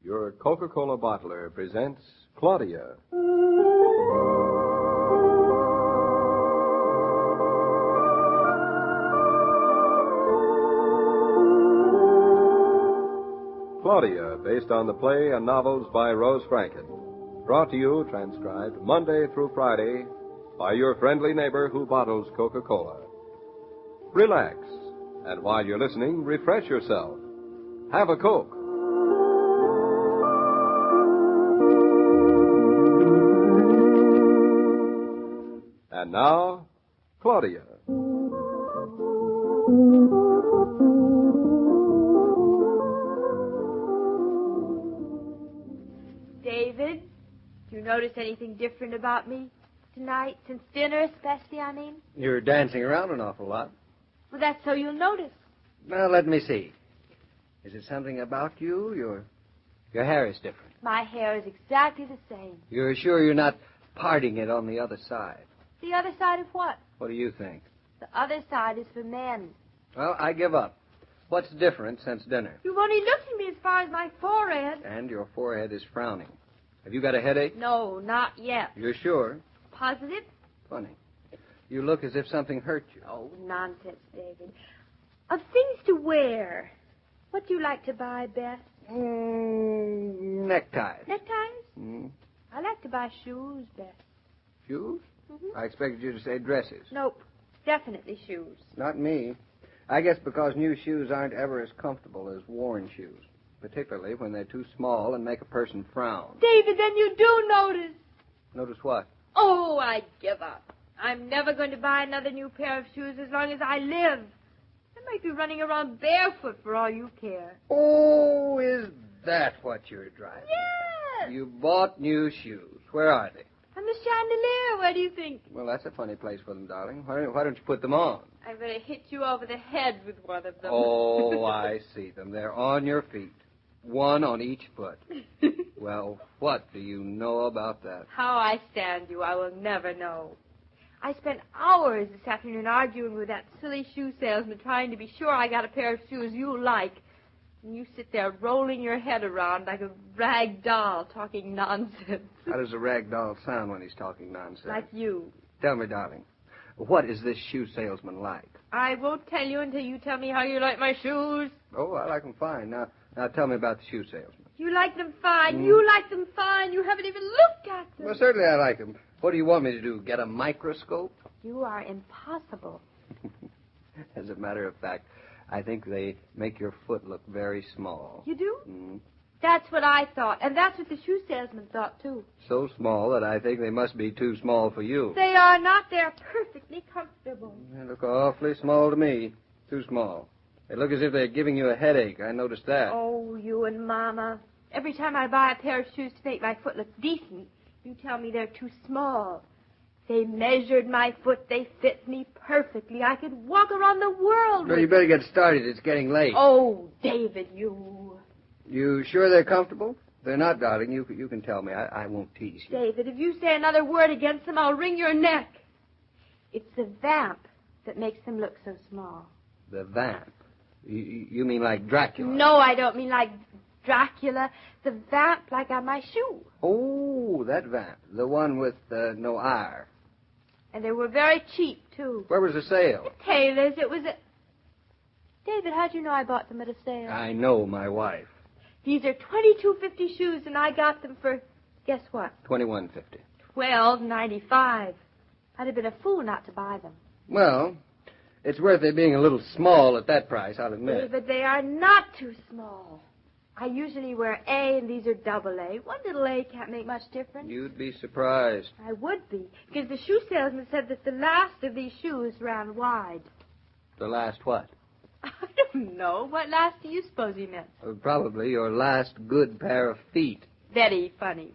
Your Coca-Cola bottler presents Claudia. Claudia, based on the play and novels by Rose Franken. Brought to you, transcribed, Monday through Friday by your friendly neighbor who bottles Coca-Cola. Relax, and while you're listening, refresh yourself. Have a Coke. And now, Claudia. David, do you notice anything different about me tonight, since dinner especially, I mean? You're dancing around an awful lot. Well, that's so you'll notice. Well, let me see. Is it something about you? Your hair is different. My hair is exactly the same. You're sure you're not parting it on the other side? The other side of what? What do you think? The other side is for men. Well, I give up. What's different since dinner? You've only looked at me as far as my forehead. And your forehead is frowning. Have you got a headache? No, not yet. You're sure? Positive? Funny. You look as if something hurt you. Oh, nonsense, David. Of things to wear, what do you like to buy best? Neckties. Neckties? I like to buy shoes best. Shoes? Mm-hmm. I expected you to say dresses. Nope. Definitely shoes. Not me. I guess because new shoes aren't ever as comfortable as worn shoes, particularly when they're too small and make a person frown. David, then you do notice. Notice what? Oh, I give up. I'm never going to buy another new pair of shoes as long as I live. I might be running around barefoot for all you care. Oh, is that what you're driving? Yes. You bought new shoes. Where are they? On the chandelier. Where do you think? Well, that's a funny place for them, darling. Why don't you put them on? I'm going to hit you over the head with one of them. Oh, I see them. They're on your feet. One on each foot. Well, what do you know about that? How I stand you, I will never know. I spent hours this afternoon arguing with that silly shoe salesman trying to be sure I got a pair of shoes you like. And you sit there rolling your head around like a rag doll talking nonsense. How does a rag doll sound when he's talking nonsense? Like you. Tell me, darling, what is this shoe salesman like? I won't tell you until you tell me how you like my shoes. Oh, I like them fine. Now tell me about the shoe salesman. You like them fine. You like them fine. You haven't even looked at them. Well, certainly I like them. What do you want me to do, get a microscope? You are impossible. As a matter of fact, I think they make your foot look very small. You do? Mm. That's what I thought, and that's what the shoe salesman thought, too. So small that I think they must be too small for you. They are not. They're perfectly comfortable. They look awfully small to me. Too small. They look as if they're giving you a headache. I noticed that. Oh, you and Mama. Every time I buy a pair of shoes to make my foot look decent, you tell me they're too small. They measured my foot. They fit me perfectly. I could walk around the world Well, with you better get started. It's getting late. Oh, David, you... You sure they're comfortable? They're not, darling. You can tell me. I won't tease you. David, if you say another word against them, I'll wring your neck. It's the vamp that makes them look so small. The vamp? You mean like Dracula? No, I don't mean like Dracula. The vamp like on my shoe. Oh, that vamp. The one with no ire. And they were very cheap, too. Where was the sale? At Taylor's. It was a... David, how'd you know I bought them at a sale? I know my wife. These are $22.50 shoes, and I got them for, guess what? $21.50. $12.95. I'd have been a fool not to buy them. Well, it's worth their being a little small at that price, I'll admit. But they are not too small. I usually wear A, and these are double A. One little A can't make much difference. You'd be surprised. I would be, because the shoe salesman said that the last of these shoes ran wide. The last what? I don't know. What last do you suppose he meant? Probably your last good pair of feet. Very funny.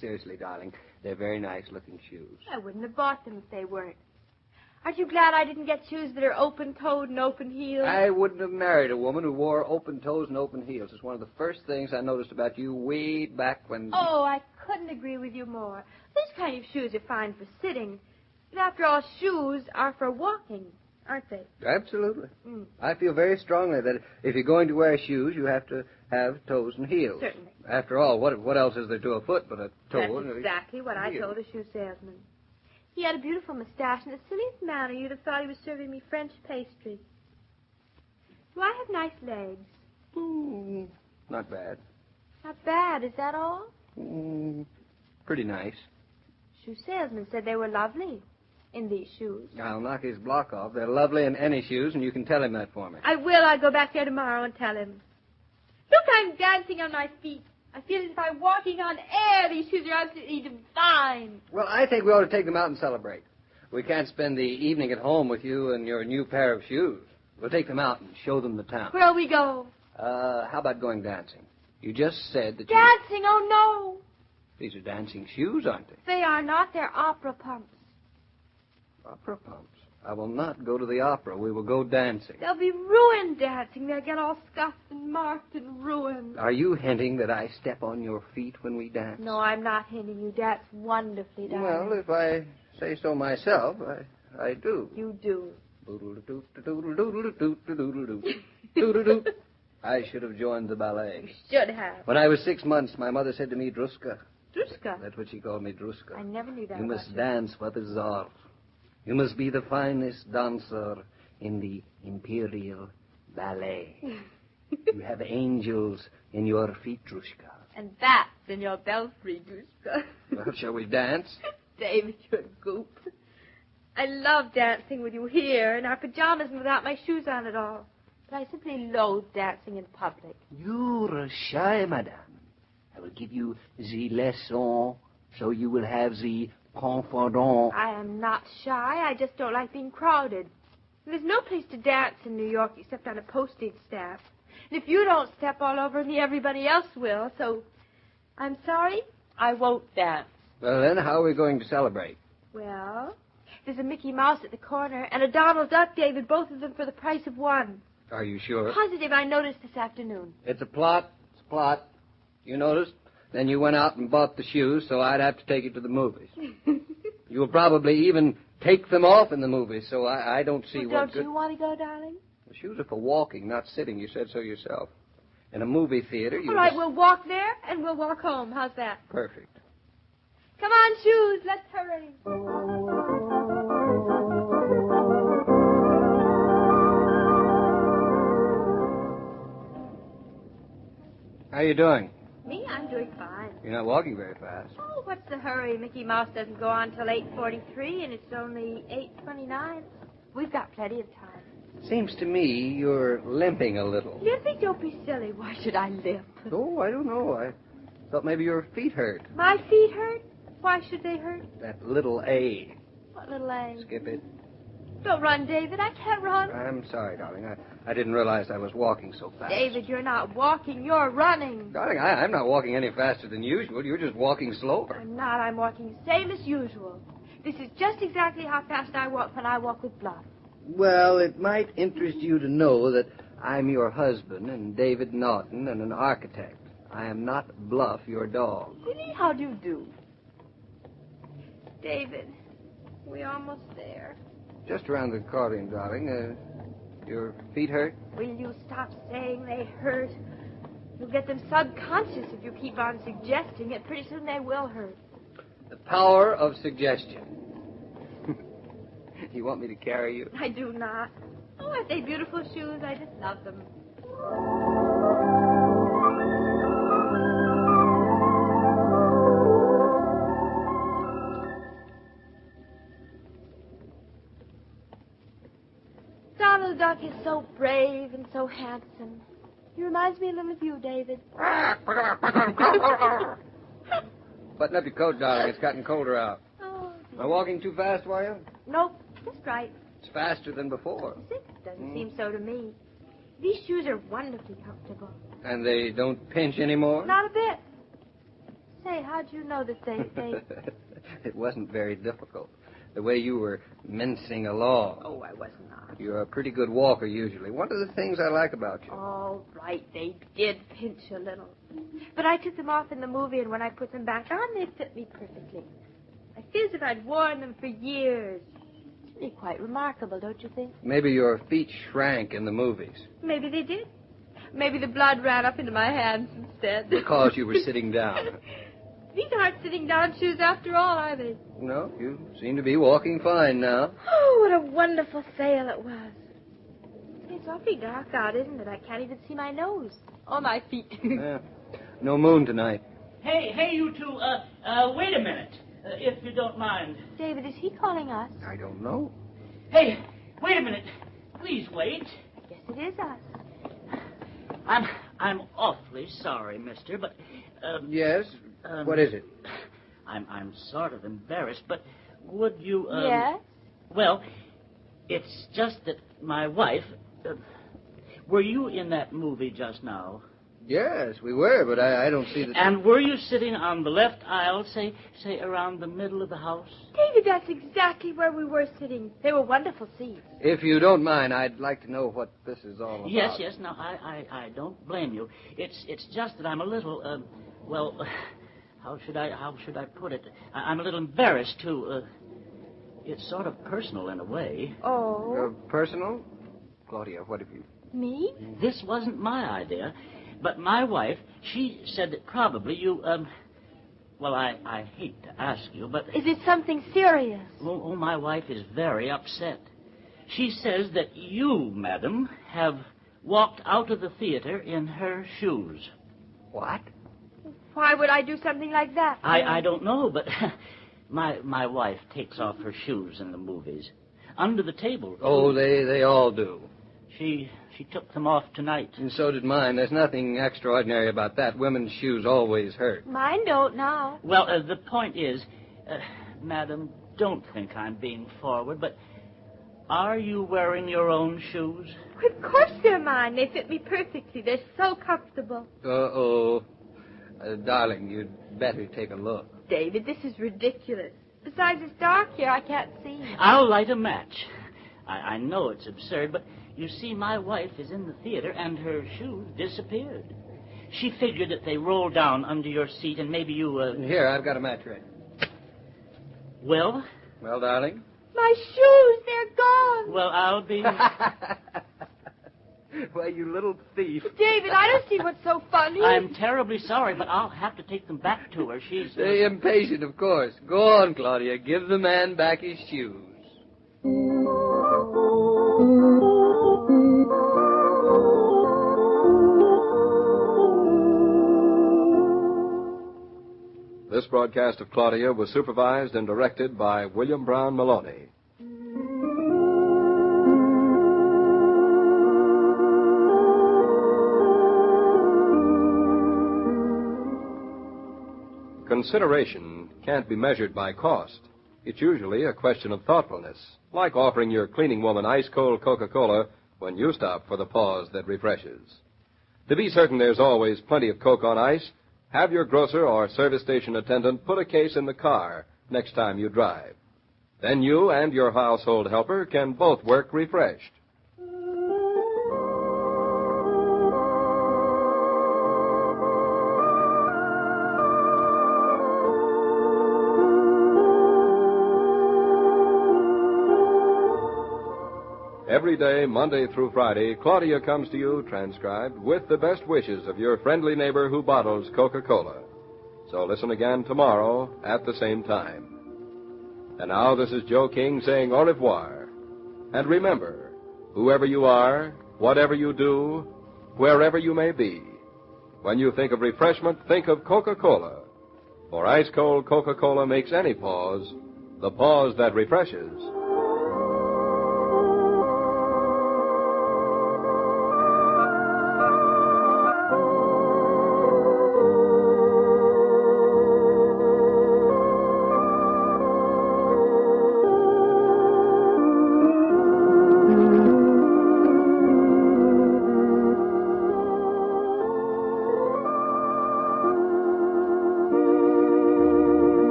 Seriously, darling, they're very nice-looking shoes. I wouldn't have bought them if they weren't. Aren't you glad I didn't get shoes that are open-toed and open-heeled? I wouldn't have married a woman who wore open toes and open heels. It's one of the first things I noticed about you way back when... Oh, I couldn't agree with you more. Those kind of shoes are fine for sitting. But after all, shoes are for walking. aren't they? Absolutely. Mm. I feel very strongly that if you're going to wear shoes, you have to have toes and heels. Certainly. After all, what else is there to a foot but a toe and That's a exactly what I heel? told the shoe salesman. He had a beautiful mustache and the silliest manner. You'd have thought he was serving me French pastry. Do I have nice legs? Not bad. Not bad, is that all? Pretty nice. Shoe salesman said they were lovely in these shoes. I'll knock his block off. They're lovely in any shoes, and you can tell him that for me. I will. I'll go back there tomorrow and tell him. Look, I'm dancing on my feet. I feel as if I'm walking on air. These shoes are absolutely divine. Well, I think we ought to take them out and celebrate. We can't spend the evening at home with you and your new pair of shoes. We'll take them out and show them the town. Where'll we go? How about going dancing? You just said that Dancing? Oh, no. These are dancing shoes, aren't they? They are not. They're opera pumps. Opera pumps. I will not go to the opera. We will go dancing. They'll be ruined dancing. They'll get all scuffed and marked and ruined. Are you hinting that I step on your feet when we dance? No, I'm not hinting. You dance wonderfully, darling. Well, if I say so myself, I do. You do. I should have joined the ballet. You should have. When I was 6 months, my mother said to me, Druska. Druska? That's what she called me, Druska. I never knew that. You must dance for the Tsar. You must be the finest dancer in the Imperial Ballet. You have angels in your feet, Druska. And that's in your belfry, Druska. Well, shall we dance? David, you're a goop. I love dancing with you here in our pajamas and without my shoes on at all. But I simply loathe dancing in public. You're shy, madame. I will give you the lesson so you will have the confidant. I am not shy. I just don't like being crowded. There's no place to dance in New York except on a postage stamp. And if you don't step all over me, everybody else will. So, I'm sorry, I won't dance. Well, then, how are we going to celebrate? Well, there's a Mickey Mouse at the corner and a Donald Duck, David, both of them for the price of one. Are you sure? Positive, I noticed this afternoon. It's a plot. It's a plot. You noticed? Then you went out and bought the shoes, so I'd have to take you to the movies. You'll probably even take them off in the movies, so I don't see well, what good... Don't you want to go, darling? The shoes are for walking, not sitting. You said so yourself. In a movie theater, you... All right, we'll walk there and we'll walk home. How's that? Perfect. Come on, shoes. Let's hurry. How you doing? Me? I'm doing fine. You're not walking very fast. Oh, what's the hurry? Mickey Mouse doesn't go on till 8:43, and it's only 8:29. We've got plenty of time. Seems to me you're limping a little. Limping? Don't be silly. Why should I limp? Oh, I don't know. I thought maybe your feet hurt. My feet hurt? Why should they hurt? That little A. What little A? Skip it. Don't run, David. I can't run. I'm sorry, darling. I didn't realize I was walking so fast. David, you're not walking. You're running. Darling, I'm not walking any faster than usual. You're just walking slower. I'm not. I'm walking the same as usual. This is just exactly how fast I walk when I walk with Bluff. Well, it might interest you to know that I'm your husband and David Naughton and an architect. I am not Bluff, your dog. Really? How do you do? David, we're almost there. Just around the corner, darling. Your feet hurt? Will you stop saying they hurt? You'll get them subconscious if you keep on suggesting it. Pretty soon they will hurt. The power of suggestion. You want me to carry you? I do not. Oh, aren't they beautiful shoes? I just love them. Donald Duck is so brave and so handsome. He reminds me a little of you, David. Button up your coat, darling. It's gotten colder out. Oh, Am I walking too fast for you? nope, just right. It's faster than before. Is it? Doesn't seem so to me. These shoes are wonderfully comfortable. And they don't pinch anymore? Not a bit. Say, how'd you know that they... It wasn't very difficult. The way you were mincing along. Oh, I was not. You're a pretty good walker, usually. One of the things I like about you. All right, they did pinch a little. But I took them off in the movie, and when I put them back on, they fit me perfectly. I feel as if I'd worn them for years. Really quite remarkable, don't you think? Maybe your feet shrank in the movies. Maybe they did. Maybe the blood ran up into my hands instead. Because you were sitting down. These aren't sitting down shoes after all, are they? No, you seem to be walking fine now. Oh, what a wonderful sail it was. It's awfully dark out, isn't it? I can't even see my nose. Or my feet. No moon tonight. Hey, you two, wait a minute, if you don't mind. David, is he calling us? I don't know. Hey, wait a minute. Please wait. Yes, it is us. I'm awfully sorry, mister, but, Yes? What is it? I'm sort of embarrassed, but would you, Yes? Well, it's just that my wife, were you in that movie just now? Yes, we were, but I don't see the... And were you sitting on the left aisle, say around the middle of the house? David, that's exactly where we were sitting. They were wonderful seats. If you don't mind, I'd like to know what this is all about. Yes. No, I don't blame you. It's just that I'm a little, well, how should I put it? I'm a little embarrassed, too. It's sort of personal in a way. Oh. Personal? Claudia, what have you... Me? This wasn't my idea, but my wife, she said that probably you, well, I hate to ask you, but... Is it something serious? Oh, my wife is very upset. She says that you, madam, have walked out of the theater in her shoes. What? Why would I do something like that? I don't know, but my wife takes off her shoes in the movies. Under the table. Oh, they all do. She took them off tonight. And so did mine. There's nothing extraordinary about that. Women's shoes always hurt. Mine don't now. Well, the point is, madam, don't think I'm being forward, but are you wearing your own shoes? Of course they're mine. They fit me perfectly. They're so comfortable. Uh-oh. Darling, you'd better take a look. David, this is ridiculous. Besides, it's dark here. I can't see. I'll light a match. I know it's absurd, but you see, my wife is in the theater, and her shoes disappeared. She figured that they rolled down under your seat, and maybe you, Here, I've got a match ready. Well? Well, darling? My shoes, they're gone. Well, I'll be... Why, you little thief. David, I don't see what's so funny. I'm terribly sorry, but I'll have to take them back to her. She's... They're impatient, of course. Go on, Claudia. Give the man back his shoes. This broadcast of Claudia was supervised and directed by William Brown Meloney. Consideration can't be measured by cost. It's usually a question of thoughtfulness, like offering your cleaning woman ice-cold Coca-Cola when you stop for the pause that refreshes. To be certain there's always plenty of Coke on ice, have your grocer or service station attendant put a case in the car next time you drive. Then you and your household helper can both work refreshed. Every day, Monday through Friday, Claudia comes to you, transcribed, with the best wishes of your friendly neighbor who bottles Coca-Cola. So listen again tomorrow at the same time. And now this is Joe King saying au revoir. And remember, whoever you are, whatever you do, wherever you may be, when you think of refreshment, think of Coca-Cola. For ice-cold Coca-Cola makes any pause the pause that refreshes.